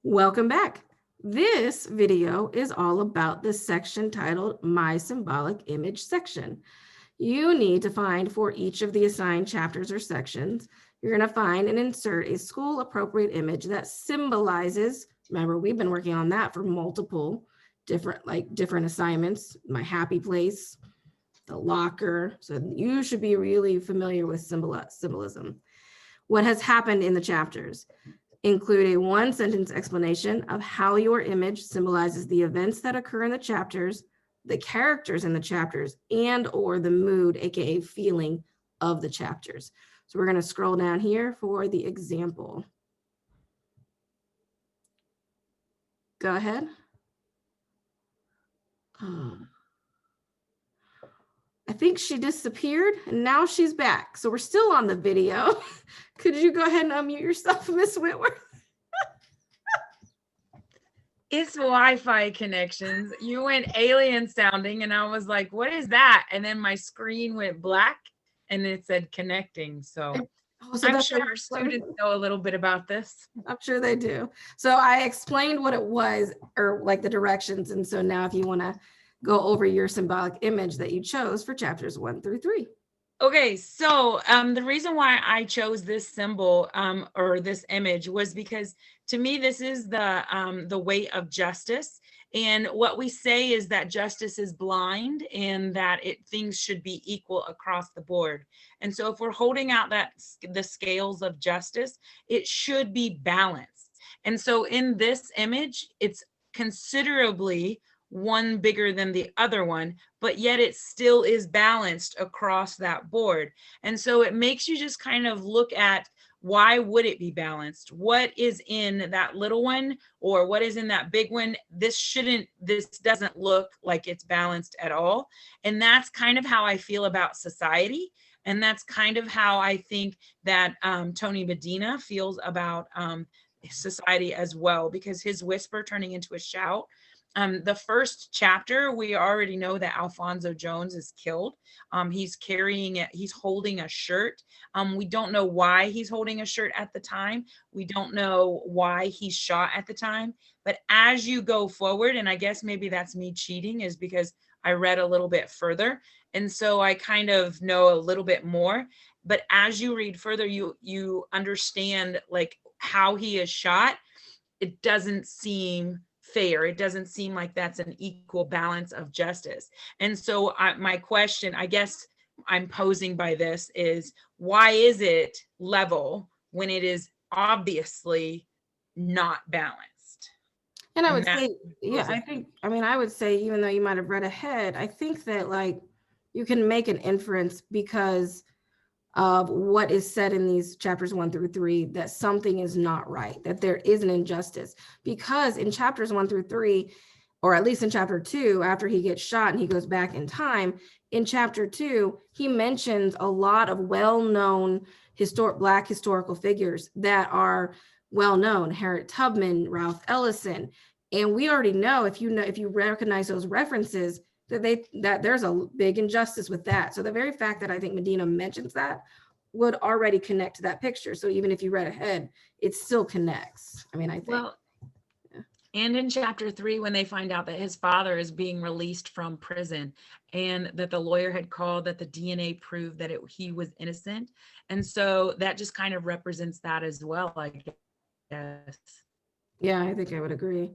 Welcome back. This video is all about the section titled My Symbolic Image section. You need to find for each of the assigned chapters or sections, you're going to find and insert a school appropriate image that symbolizes, remember we've been working on that for multiple different assignments, my happy place, the locker. So you should be really familiar with symbolism. What has happened in the chapters. Include a one-sentence explanation of how your image symbolizes the events that occur in the chapters, the characters in the chapters, and or the mood, aka feeling of the chapters. So we're going to scroll down here for the example. Go ahead. I think she disappeared and now she's back. So we're still on the video. Could you go ahead and unmute yourself, Miss Whitworth? It's Wi-Fi connections. You went alien sounding and I was like, what is that? And then my screen went black and it said connecting. So I'm sure our students know a little bit about this. I'm sure they do. So I explained what it was, or like the directions. And so now if you want to go over your symbolic image that you chose for chapters 1 through 3. Okay, so the reason why I chose this symbol or this image was because to me, this is the weight of justice. And what we say is that justice is blind and that things should be equal across the board. And so if we're holding out the scales of justice, it should be balanced. And so in this image, it's considerably one bigger than the other one, but yet it still is balanced across that board. And so it makes you just kind of look at, why would it be balanced? What is in that little one or what is in that big one? This doesn't look like it's balanced at all. And that's kind of how I feel about society. And that's kind of how I think that Tony Medina feels about society as well, because his whisper turning into a shout. The first chapter, we already know that Alfonso Jones is killed. He's holding a shirt. We don't know why he's holding a shirt at the time. We don't know why he's shot at the time. But as you go forward, and I guess maybe that's me cheating, is because I read a little bit further. And so I kind of know a little bit more. But as you read further, you understand like how he is shot. It doesn't seem fair. It doesn't seem like that's an equal balance of justice. And so my question, I guess I'm posing by this, is why is it level when it is obviously not balanced? And I would say, yeah, I would say, even though you might have read ahead, I think that like you can make an inference because of what is said in these chapters 1 through 3, that something is not right, that there is an injustice. Because in chapters 1 through 3, or at least in chapter 2, after he gets shot and he goes back in time, in chapter 2, he mentions a lot of well-known Black historical figures that are well-known, Harriet Tubman, Ralph Ellison. And we already know, if you recognize those references, that there's a big injustice with that. So the very fact that I think Medina mentions that would already connect to that picture. So even if you read ahead, it still connects. I mean, I think. Well, yeah. And in chapter 3, when they find out that his father is being released from prison and that the lawyer had called that the DNA proved that he was innocent. And so that just kind of represents that as well, I guess. Yeah, I think I would agree.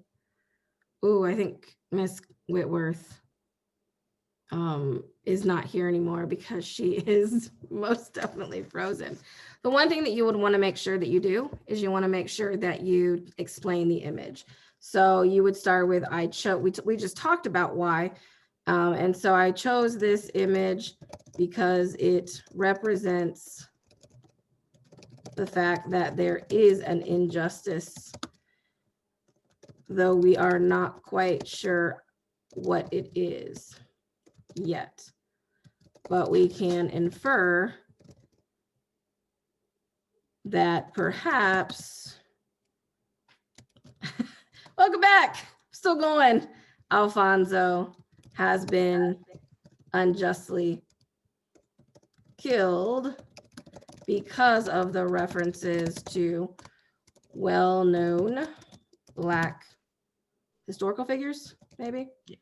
Ooh, I think Miss Whitworth is not here anymore because she is most definitely frozen. The one thing that you would want to make sure that you do is you want to make sure that you explain the image. So you would start with, we just talked about why. And so I chose this image because it represents the fact that there is an injustice, though we are not quite sure what it is yet, but we can infer that perhaps welcome back, still going, Alfonso has been unjustly killed because of the references to well-known Black historical figures, maybe. Yes.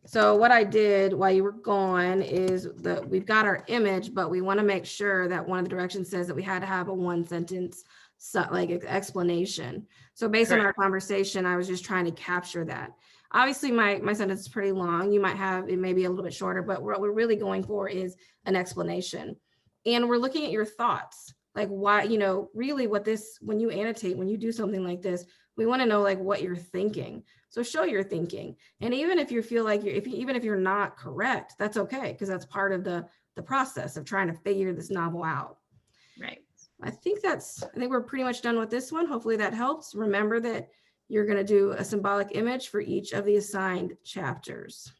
So what I did while you were gone is that we've got our image, but we want to make sure that one of the directions says that we had to have a one sentence explanation. So based on our conversation, I was just trying to capture that. Obviously, my sentence is pretty long. You might have it may be a little bit shorter, but what we're really going for is an explanation. And we're looking at your thoughts, like why, you know, really what this, when you annotate, when you do something like this, we want to know like what you're thinking. So show your thinking. And even if you feel like even if you're not correct, that's okay, because that's part of the process of trying to figure this novel out. Right. I think we're pretty much done with this one. Hopefully that helps. Remember that you're going to do a symbolic image for each of the assigned chapters.